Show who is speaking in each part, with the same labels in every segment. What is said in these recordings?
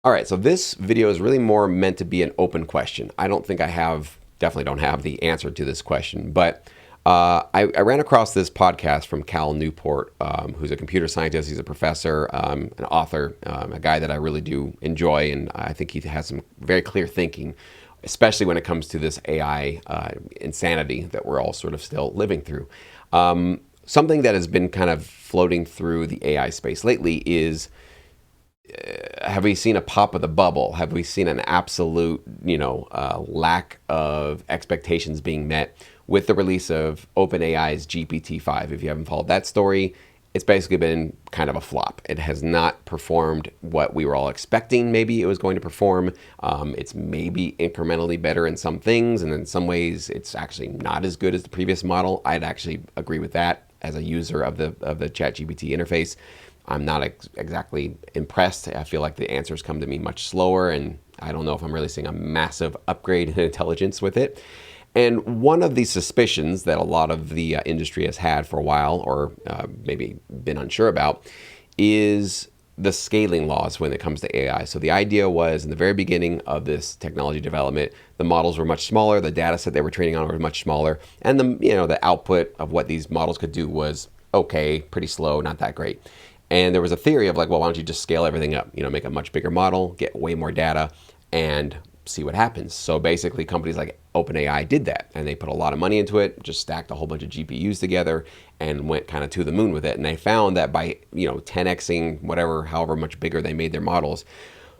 Speaker 1: All right, so this video is really more meant to be an open question. I don't think definitely don't have the answer to this question, but I ran across this podcast from Cal Newport, who's a computer scientist. He's a professor, an author, a guy that I really do enjoy, and I think he has some very clear thinking, especially when it comes to this AI insanity that we're all sort of still living through. Something that has been kind of floating through the AI space lately is, have we seen a pop of the bubble? Have we seen an absolute, lack of expectations being met with the release of OpenAI's GPT-5? If you haven't followed that story, it's basically been kind of a flop. It has not performed what we were all expecting maybe it was going to perform. It's maybe incrementally better in some things, and in some ways it's actually not as good as the previous model. I'd actually agree with that as a user of the ChatGPT interface. I'm not exactly impressed. I feel like the answers come to me much slower, and I don't know if I'm really seeing a massive upgrade in intelligence with it. And one of the suspicions that a lot of the industry has had for a while, or maybe been unsure about, is the scaling laws when it comes to AI. So the idea was, in the very beginning of this technology development, the models were much smaller, the data set they were training on was much smaller, and the output of what these models could do was okay, pretty slow, not that great. And there was a theory of like, well, why don't you just scale everything up? Make a much bigger model, get way more data, and see what happens. So basically, companies like OpenAI did that, and they put a lot of money into it, just stacked a whole bunch of GPUs together, and went kind of to the moon with it. And they found that by 10xing however much bigger they made their models,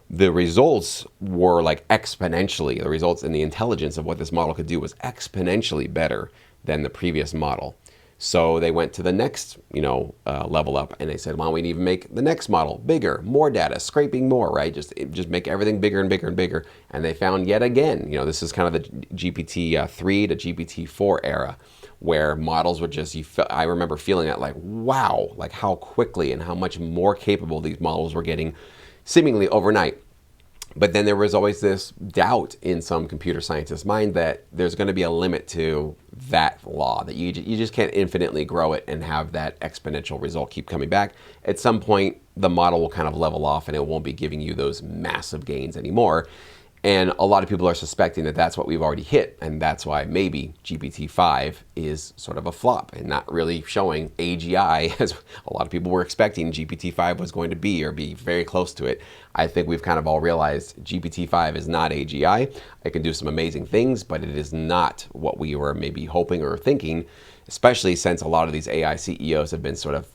Speaker 1: the results were like exponentially. The results in the intelligence of what this model could do was exponentially better than the previous model. So they went to the next, level up, and they said, why don't we even make the next model bigger, more data, scraping more, right? Just make everything bigger and bigger and bigger. And they found yet again, this is kind of the GPT-3 to GPT-4 era, where models were just, I remember feeling that like, wow, like how quickly and how much more capable these models were getting seemingly overnight. But then there was always this doubt in some computer scientists' mind that there's going to be a limit to that law, that you just can't infinitely grow it and have that exponential result keep coming back. At some point, the model will kind of level off and it won't be giving you those massive gains anymore. And a lot of people are suspecting that that's what we've already hit, and that's why maybe GPT-5 is sort of a flop and not really showing AGI as a lot of people were expecting GPT-5 was going to be, or be very close to it. I think we've kind of all realized GPT-5 is not AGI. It can do some amazing things, but it is not what we were maybe hoping or thinking, especially since a lot of these AI CEOs have been sort of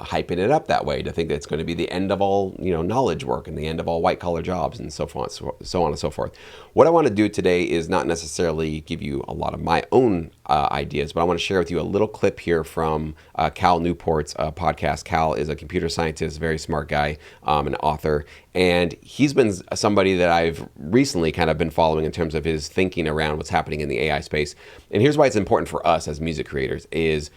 Speaker 1: hyping it up that way, to think that it's going to be the end of all knowledge work and the end of all white collar jobs and so on and so forth. What I want to do today is not necessarily give you a lot of my own ideas, but I want to share with you a little clip here from Cal Newport's podcast. Cal is a computer scientist, very smart guy, an author, and he's been somebody that I've recently kind of been following in terms of his thinking around what's happening in the AI space. And here's why it's important for us as music creators is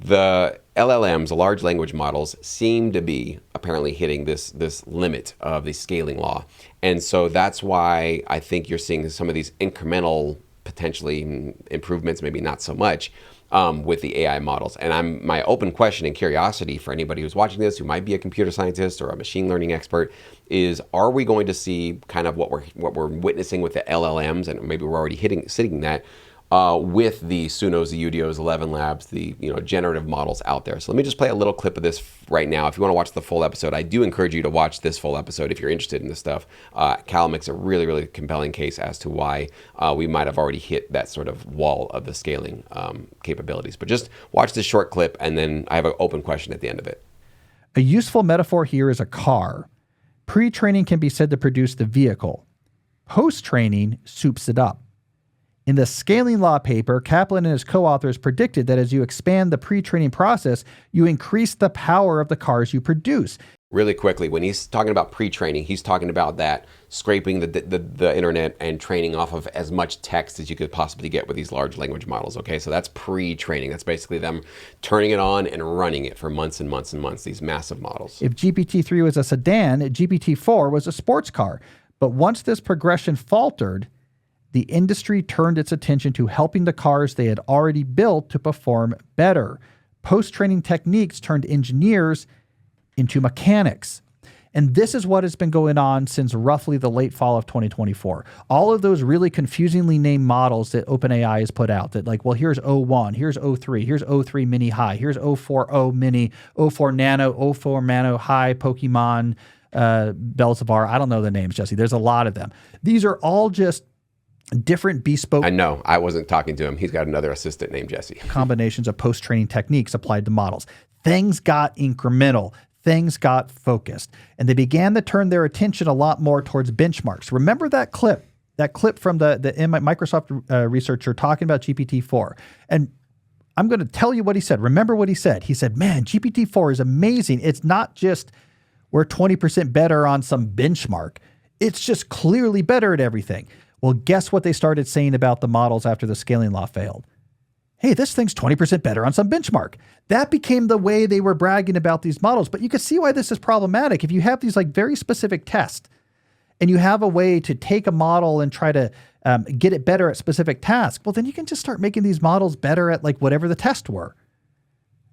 Speaker 1: the LLMs, the large language models, seem to be apparently hitting this limit of the scaling law. And so that's why I think you're seeing some of these incremental, potentially improvements, maybe not so much, with the AI models. And my open question and curiosity for anybody who's watching this, who might be a computer scientist or a machine learning expert, is, are we going to see kind of what we're witnessing with the LLMs, and maybe we're already sitting that, with the Sunos, the Udios, 11 Labs, the generative models out there. So let me just play a little clip of this right now. If you want to watch the full episode, I do encourage you to watch this full episode if you're interested in this stuff. Cal makes a really, really compelling case as to why we might have already hit that sort of wall of the scaling capabilities. But just watch this short clip, and then I have an open question at the end of it.
Speaker 2: A useful metaphor here is a car. Pre-training can be said to produce the vehicle. Post-training soups it up. In the Scaling Law paper, Kaplan and his co-authors predicted that as you expand the pre-training process, you increase the power of the cars you produce.
Speaker 1: Really quickly, when he's talking about pre-training, he's talking about that scraping the internet and training off of as much text as you could possibly get with these large language models, okay? So that's pre-training. That's basically them turning it on and running it for months and months and months, these massive models.
Speaker 2: If GPT-3 was a sedan, GPT-4 was a sports car. But once this progression faltered, the industry turned its attention to helping the cars they had already built to perform better. Post-training techniques turned engineers into mechanics. And this is what has been going on since roughly the late fall of 2024. All of those really confusingly named models that OpenAI has put out that like, well, here's O1, here's O3, here's O3 mini high, here's O4 mini, O4 nano, O4 nano high, Pokemon, Belzebar. I don't know the names, Jesse. There's a lot of them. These are all just different bespoke.
Speaker 1: I know. I wasn't talking to him. He's got another assistant named Jesse.
Speaker 2: Combinations of post-training techniques applied to models. Things got incremental. Things got focused, and they began to turn their attention a lot more towards benchmarks. Remember that clip from the Microsoft researcher talking about GPT-4. And I'm going to tell you what he said. Remember what he said. He said, man, GPT-4 is amazing. It's not just we're 20% better on some benchmark. It's just clearly better at everything. Well, guess what they started saying about the models after the scaling law failed? Hey, this thing's 20% better on some benchmark. That became the way they were bragging about these models. But you can see why this is problematic. If you have these like very specific tests and you have a way to take a model and try to get it better at specific tasks, well, then you can just start making these models better at like whatever the tests were.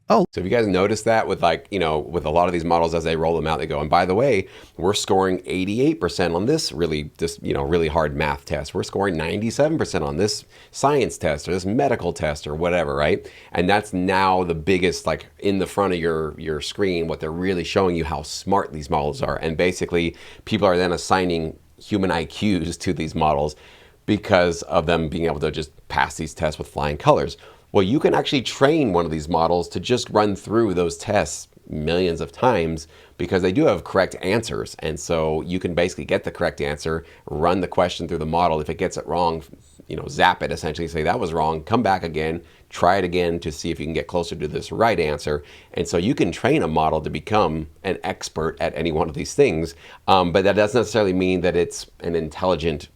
Speaker 2: Oh,
Speaker 1: so if you guys notice that with like, with a lot of these models as they roll them out, they go, and by the way, we're scoring 88% on this really hard math test. We're scoring 97% on this science test or this medical test or whatever, right? And that's now the biggest, like in the front of your screen, what they're really showing you how smart these models are. And basically people are then assigning human IQs to these models because of them being able to just pass these tests with flying colors. Well, you can actually train one of these models to just run through those tests millions of times because they do have correct answers. And so you can basically get the correct answer, run the question through the model. If it gets it wrong, zap it, essentially say that was wrong, come back again, try it again to see if you can get closer to this right answer. And so you can train a model to become an expert at any one of these things. But that doesn't necessarily mean that it's an intelligent,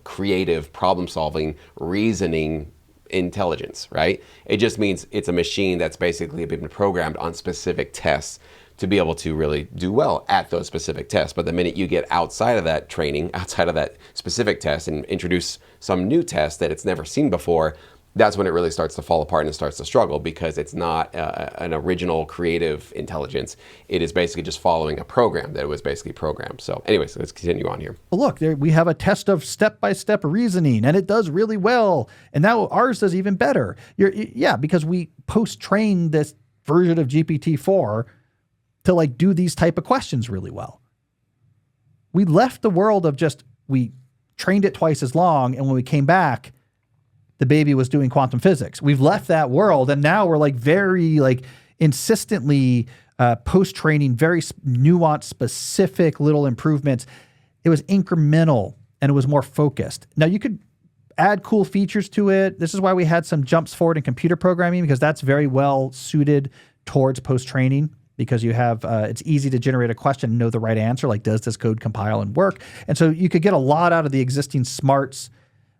Speaker 1: creative, problem-solving, reasoning intelligence, right? It just means it's a machine that's basically been programmed on specific tests to be able to really do well at those specific tests. But the minute you get outside of that training, outside of that specific test and introduce some new test that it's never seen before, that's when it really starts to fall apart and it starts to struggle because it's not an original creative intelligence. It is basically just following a program that was basically programmed. So anyways, let's continue on here.
Speaker 2: Well, look, we have a test of step-by-step reasoning and it does really well. And now ours does even better. Because we post-trained this version of GPT-4 to like do these type of questions really well. We left the world of we trained it twice as long. And when we came back, the baby was doing quantum physics. We've left that world. And now we're like very like insistently post-training, very nuanced, specific little improvements. It was incremental and it was more focused. Now you could add cool features to it. This is why we had some jumps forward in computer programming because that's very well suited towards post-training. Because you have, it's easy to generate a question and know the right answer, like does this code compile and work? And so you could get a lot out of the existing smarts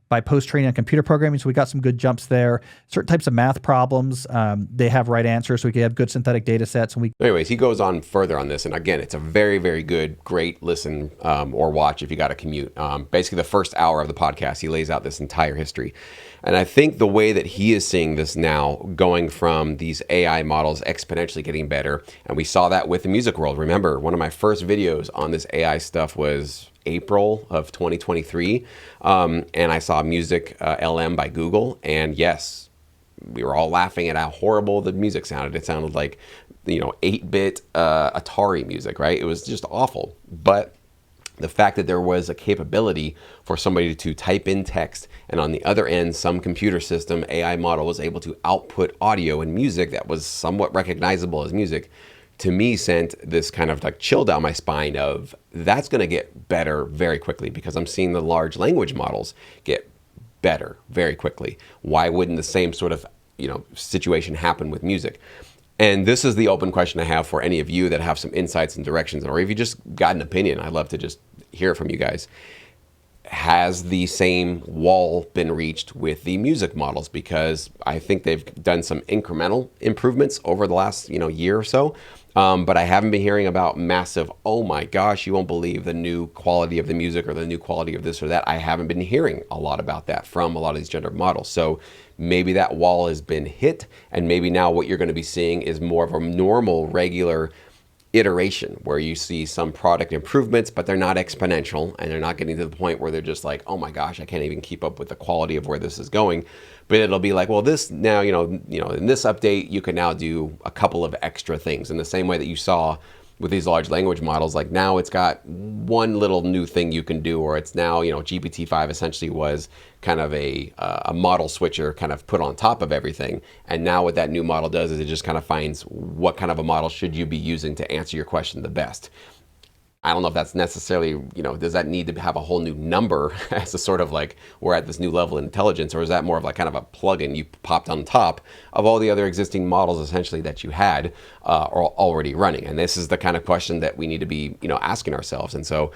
Speaker 2: by post-training on computer programming. So we got some good jumps there. Certain types of math problems, they have right answers. So we could have good synthetic data sets.
Speaker 1: Anyways, he goes on further on this. And again, it's a very, very good, great listen or watch if you got to commute. Basically, the first hour of the podcast, he lays out this entire history. And I think the way that he is seeing this now, going from these AI models exponentially getting better, and we saw that with the music world. Remember, one of my first videos on this AI stuff was April of 2023. And I saw Music LM by Google. And yes, we were all laughing at how horrible the music sounded. It sounded like, 8-bit Atari music, right? It was just awful. But the fact that there was a capability for somebody to type in text and on the other end, some computer system, AI model was able to output audio and music that was somewhat recognizable as music, to me sent this kind of like chill down my spine of that's going to get better very quickly because I'm seeing the large language models get better very quickly. Why wouldn't the same sort of, situation happen with music? And this is the open question I have for any of you that have some insights and directions, or if you just got an opinion, I'd love to just hear it from you guys. Has the same wall been reached with the music models? Because I think they've done some incremental improvements over the last year or so. But I haven't been hearing about massive, oh my gosh, you won't believe the new quality of the music or the new quality of this or that. I haven't been hearing a lot about that from a lot of these generative models. So maybe that wall has been hit, and maybe now what you're going to be seeing is more of a normal, regular iteration where you see some product improvements, but they're not exponential and they're not getting to the point where they're just like, oh my gosh, I can't even keep up with the quality of where this is going. But it'll be like, well, this now, in this update, you can now do a couple of extra things in the same way that you saw with these large language models. Like now it's got one little new thing you can do, or it's now, GPT-5 essentially was kind of a model switcher kind of put on top of everything. And now what that new model does is it just kind of finds what kind of a model should you be using to answer your question the best. I don't know if that's necessarily, does that need to have a whole new number as a sort of like, we're at this new level of intelligence, or is that more of like kind of a plugin you popped on top of all the other existing models essentially that you had or already running? And this is the kind of question that we need to be, asking ourselves. And so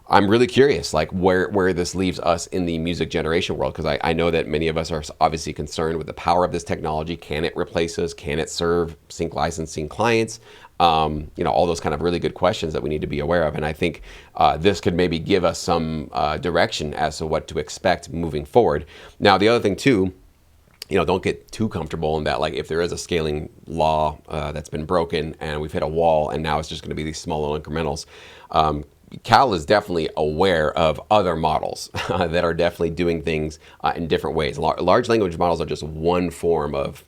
Speaker 1: I'm really curious, like where this leaves us in the music generation world, because I know that many of us are obviously concerned with the power of this technology. Can it replace us? Can it serve sync licensing clients? All those kind of really good questions that we need to be aware of. And I think this could maybe give us some direction as to what to expect moving forward. Now, the other thing too, don't get too comfortable in that, like if there is a scaling law that's been broken and we've hit a wall and now it's just going to be these small little incrementals. Cal is definitely aware of other models that are definitely doing things in different ways. Large language models are just one form of,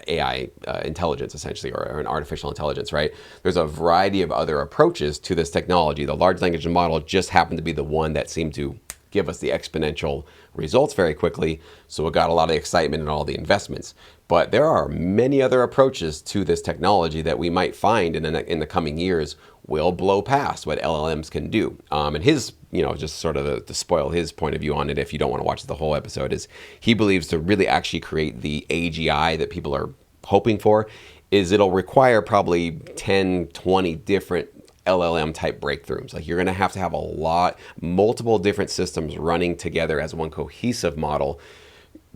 Speaker 1: AI intelligence essentially, or an artificial intelligence, right? There's a variety of other approaches to this technology. The large language model just happened to be the one that seemed to give us the exponential results very quickly. So it got a lot of excitement and all the investments. But there are many other approaches to this technology that we might find in the coming years will blow past what LLMs can do. And his, just sort of to spoil his point of view on it, if you don't want to watch the whole episode, is he believes to really actually create the AGI that people are hoping for, is it'll require probably 10, 20 different LLM type breakthroughs. Like you're going to have multiple different systems running together as one cohesive model.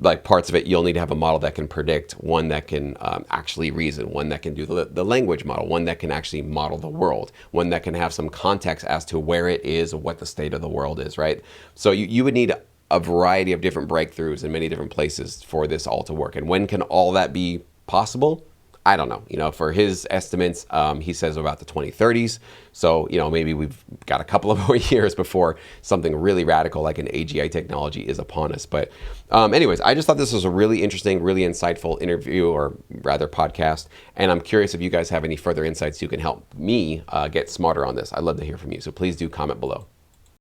Speaker 1: Like parts of it, you'll need to have a model that can predict, one that can actually reason, one that can do the language model, one that can actually model the world, one that can have some context as to where it is, what the state of the world is, right? So you would need a variety of different breakthroughs in many different places for this all to work. And when can all that be possible? I don't know. For his estimates, he says about the 2030s. So, maybe we've got a couple of more years before something really radical like an AGI technology is upon us. But anyways, I just thought this was a really interesting, really insightful interview, or rather podcast. And I'm curious if you guys have any further insights you can help me get smarter on this. I'd love to hear from you. So please do comment below.